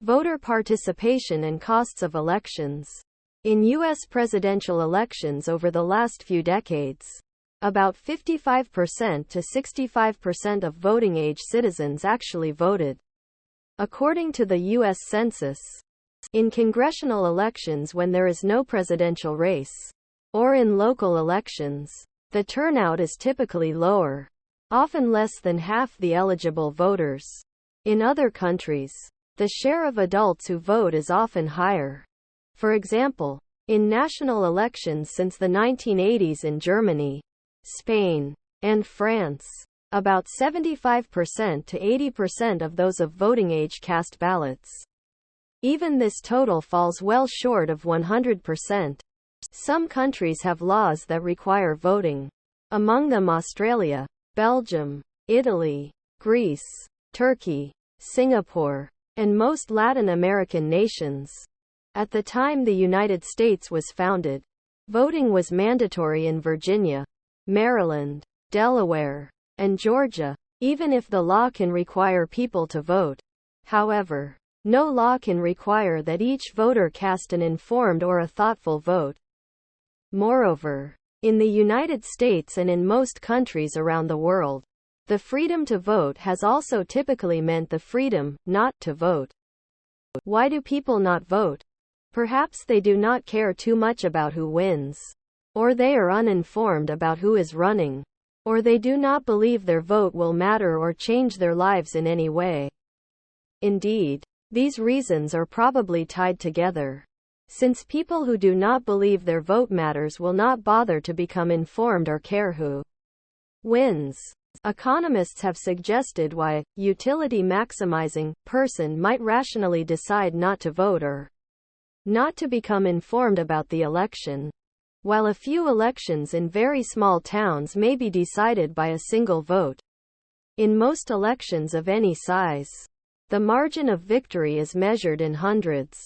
Voter participation and costs of elections. In U.S. presidential elections over the last few decades, about 55% to 65% of voting-age citizens actually voted, according to the U.S. Census. In congressional elections when there is no presidential race, or in local elections, the turnout is typically lower, often less than half the eligible voters. In other countries, the share of adults who vote is often higher. For example, in national elections since the 1980s in Germany, Spain, and France, about 75% to 80% of those of voting age cast ballots. Even this total falls well short of 100%. Some countries have laws that require voting, among them Australia, Belgium, Italy, Greece, Turkey, Singapore, and most Latin American nations. At the time the United States was founded, voting was mandatory in Virginia, Maryland, Delaware, and Georgia, even if the law can require people to vote. However, no law can require that each voter cast an informed or a thoughtful vote. Moreover, in the United States and in most countries around the world, the freedom to vote has also typically meant the freedom not to vote. Why do people not vote? Perhaps they do not care too much about who wins, or they are uninformed about who is running, or they do not believe their vote will matter or change their lives in any way. Indeed, these reasons are probably tied together, since people who do not believe their vote matters will not bother to become informed or care who wins. Economists have suggested why a utility-maximizing person might rationally decide not to vote or not to become informed about the election. While a few elections in very small towns may be decided by a single vote, in most elections of any size, the margin of victory is measured in hundreds,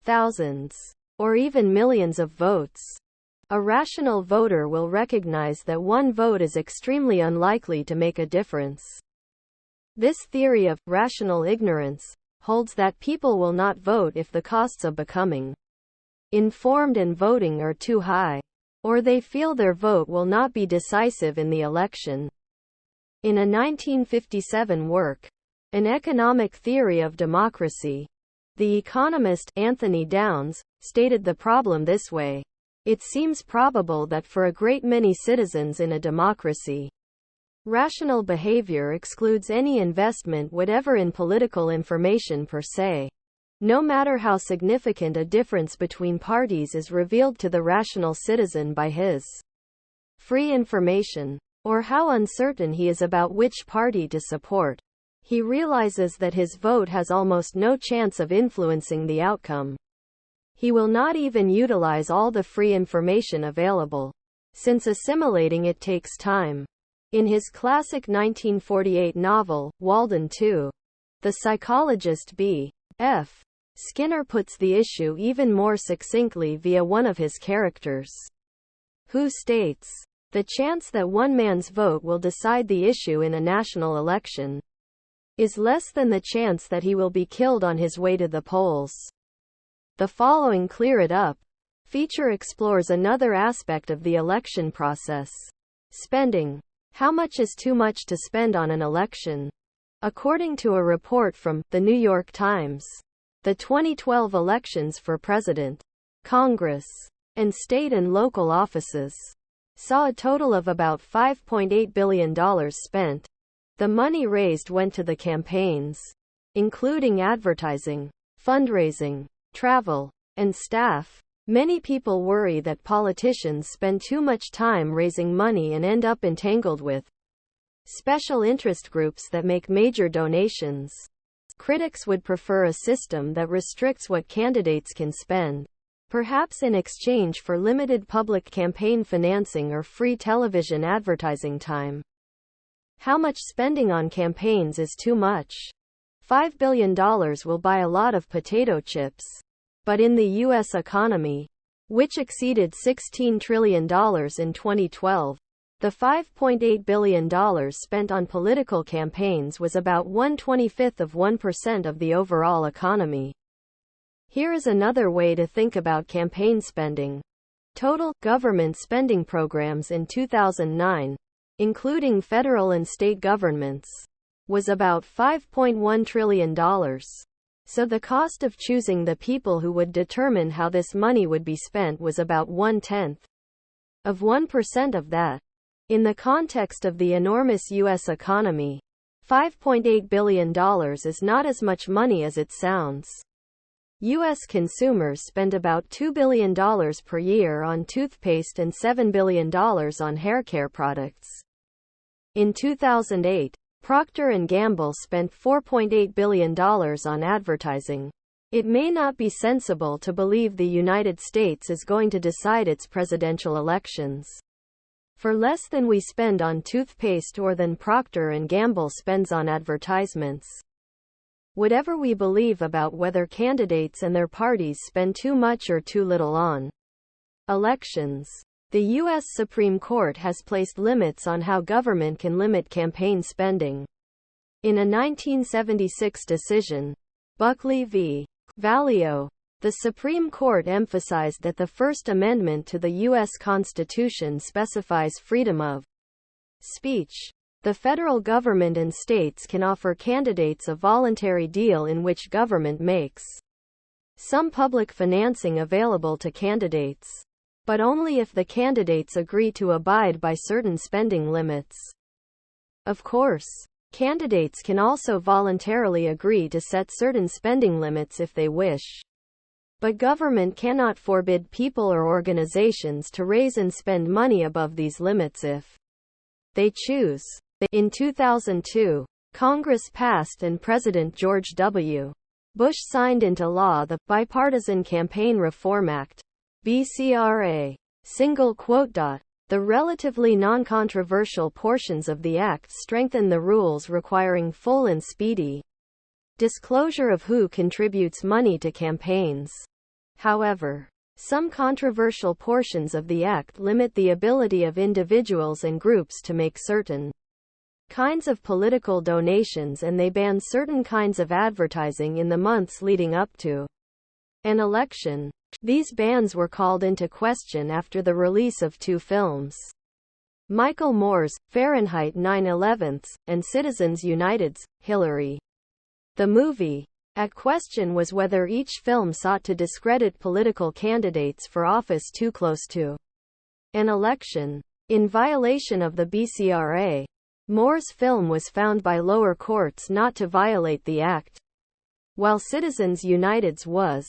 thousands, or even millions of votes. A rational voter will recognize that one vote is extremely unlikely to make a difference. This theory of rational ignorance holds that people will not vote if the costs of becoming informed and voting are too high, or they feel their vote will not be decisive in the election. In a 1957 work, An Economic Theory of Democracy, the economist Anthony Downs stated the problem this way: it seems probable that for a great many citizens in a democracy, rational behavior excludes any investment whatever in political information per se, no matter how significant a difference between parties is revealed to the rational citizen by his free information, or how uncertain he is about which party to support. He realizes that his vote has almost no chance of influencing the outcome. He will not even utilize all the free information available, since assimilating it takes time. In his classic 1948 novel, Walden 2, the psychologist B.F. Skinner puts the issue even more succinctly via one of his characters, who states, "The chance that one man's vote will decide the issue in a national election is less than the chance that he will be killed on his way to the polls." The following Clear It Up feature explores another aspect of the election process: spending. How much is too much to spend on an election? According to a report from The New York Times, the 2012 elections for president, Congress, and state and local offices saw a total of about $5.8 billion spent. The money raised went to the campaigns, including advertising, fundraising, travel, and staff. Many people worry that politicians spend too much time raising money and end up entangled with special interest groups that make major donations. Critics would prefer a system that restricts what candidates can spend, perhaps in exchange for limited public campaign financing or free television advertising time. How much spending on campaigns is too much? $5 billion will buy a lot of potato chips. But in the U.S. economy, which exceeded $16 trillion in 2012, The $5.8 billion spent on political campaigns was about 1/25 of 1% of the overall economy. Here is another way to think about campaign spending. Total government spending programs in 2009, including federal and state governments, was about $5.1 trillion. So the cost of choosing the people who would determine how this money would be spent was about 1/10 of 1% of that. In the context of the enormous U.S. economy, $5.8 billion is not as much money as it sounds. U.S. consumers spend about $2 billion per year on toothpaste and $7 billion on haircare products. In 2008, Procter & Gamble spent $4.8 billion on advertising. It may not be sensible to believe the United States is going to decide its presidential elections for less than we spend on toothpaste or than Procter & Gamble spends on advertisements. Whatever we believe about whether candidates and their parties spend too much or too little on elections, the U.S. Supreme Court has placed limits on how government can limit campaign spending. In a 1976 decision, Buckley v. Valeo, the Supreme Court emphasized that the First Amendment to the U.S. Constitution specifies freedom of speech. The federal government and states can offer candidates a voluntary deal in which government makes some public financing available to candidates, but only if the candidates agree to abide by certain spending limits. Of course, candidates can also voluntarily agree to set certain spending limits if they wish. But government cannot forbid people or organizations to raise and spend money above these limits if they choose. In 2002, Congress passed and President George W. Bush signed into law the Bipartisan Campaign Reform Act, BCRA. The relatively non-controversial portions of the act strengthen the rules requiring full and speedy disclosure of who contributes money to campaigns. However, some controversial portions of the act limit the ability of individuals and groups to make certain kinds of political donations, and they ban certain kinds of advertising in the months leading up to an election. These bans were called into question after the release of two films, Michael Moore's Fahrenheit 9/11 and Citizens United's Hillary. The movie at question was whether each film sought to discredit political candidates for office too close to an election. In violation of the BCRA, Moore's film was found by lower courts not to violate the act, while Citizens United's was.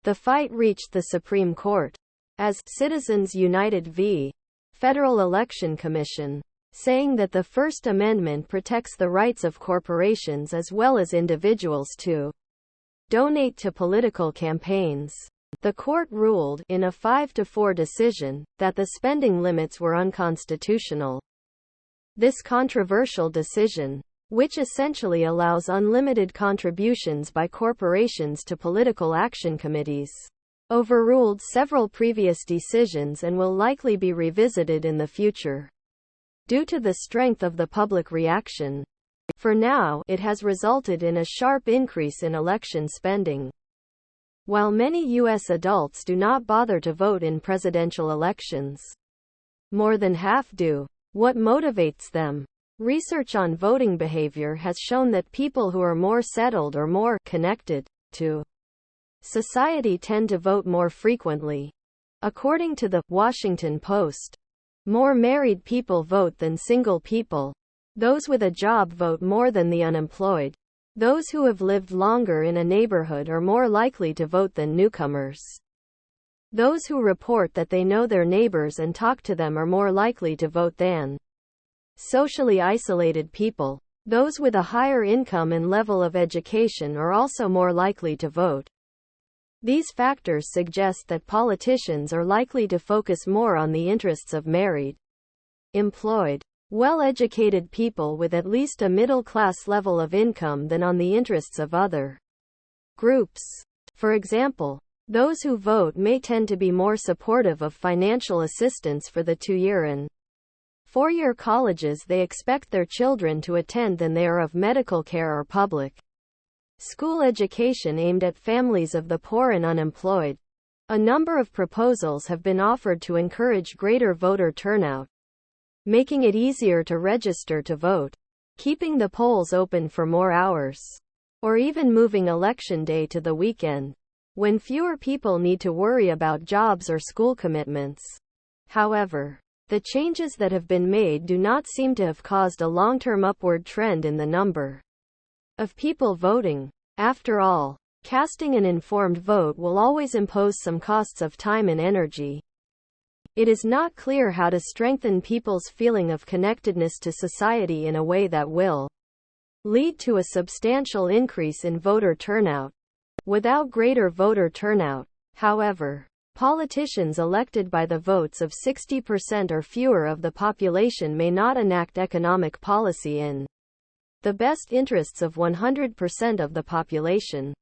The fight reached the Supreme Court, as Citizens United v. Federal Election Commission, saying that the First Amendment protects the rights of corporations as well as individuals to donate to political campaigns. The court ruled, in a 5-4 decision, that the spending limits were unconstitutional. This controversial decision, which essentially allows unlimited contributions by corporations to political action committees, overruled several previous decisions and will likely be revisited in the future. Due to the strength of the public reaction, for now, it has resulted in a sharp increase in election spending. While many U.S. adults do not bother to vote in presidential elections, more than half do. What motivates them? Research on voting behavior has shown that people who are more settled or more connected to society tend to vote more frequently. According to the Washington Post, more married people vote than single people. Those with a job vote more than the unemployed. Those who have lived longer in a neighborhood are more likely to vote than newcomers. Those who report that they know their neighbors and talk to them are more likely to vote than socially isolated people. Those with a higher income and level of education are also more likely to vote. These factors suggest that politicians are likely to focus more on the interests of married, employed, well-educated people with at least a middle-class level of income than on the interests of other groups. For example, those who vote may tend to be more supportive of financial assistance for the 2-year and four-year colleges they expect their children to attend than they are of medical care or public school education aimed at families of the poor and unemployed. A number of proposals have been offered to encourage greater voter turnout, making it easier to register to vote, keeping the polls open for more hours, or even moving election day to the weekend, when fewer people need to worry about jobs or school commitments. However, the changes that have been made do not seem to have caused a long-term upward trend in the number of people voting. After all, casting an informed vote will always impose some costs of time and energy. It is not clear how to strengthen people's feeling of connectedness to society in a way that will lead to a substantial increase in voter turnout. Without greater voter turnout, however, politicians elected by the votes of 60% or fewer of the population may not enact economic policy in the best interests of 100% of the population.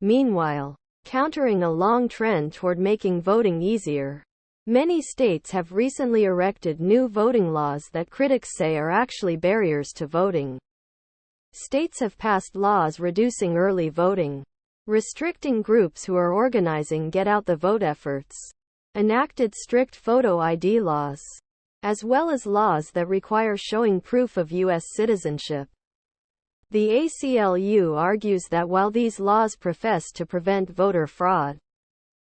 Meanwhile, countering a long trend toward making voting easier, many states have recently erected new voting laws that critics say are actually barriers to voting. States have passed laws reducing early voting, restricting groups who are organizing get-out-the-vote efforts, enacted strict photo ID laws, as well as laws that require showing proof of U.S. citizenship. The ACLU argues that while these laws profess to prevent voter fraud,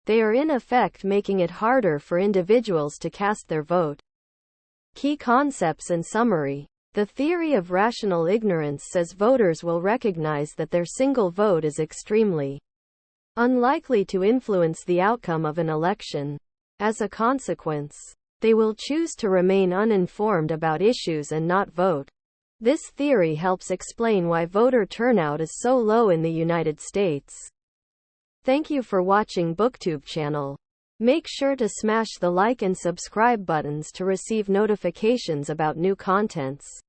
they are in effect making it harder for individuals to cast their vote. Key concepts and summary. The theory of rational ignorance says voters will recognize that their single vote is extremely unlikely to influence the outcome of an election. As a consequence, they will choose to remain uninformed about issues and not vote. This theory helps explain why voter turnout is so low in the United States. Thank you for watching BookTube channel. Make sure to smash the like and subscribe buttons to receive notifications about new contents.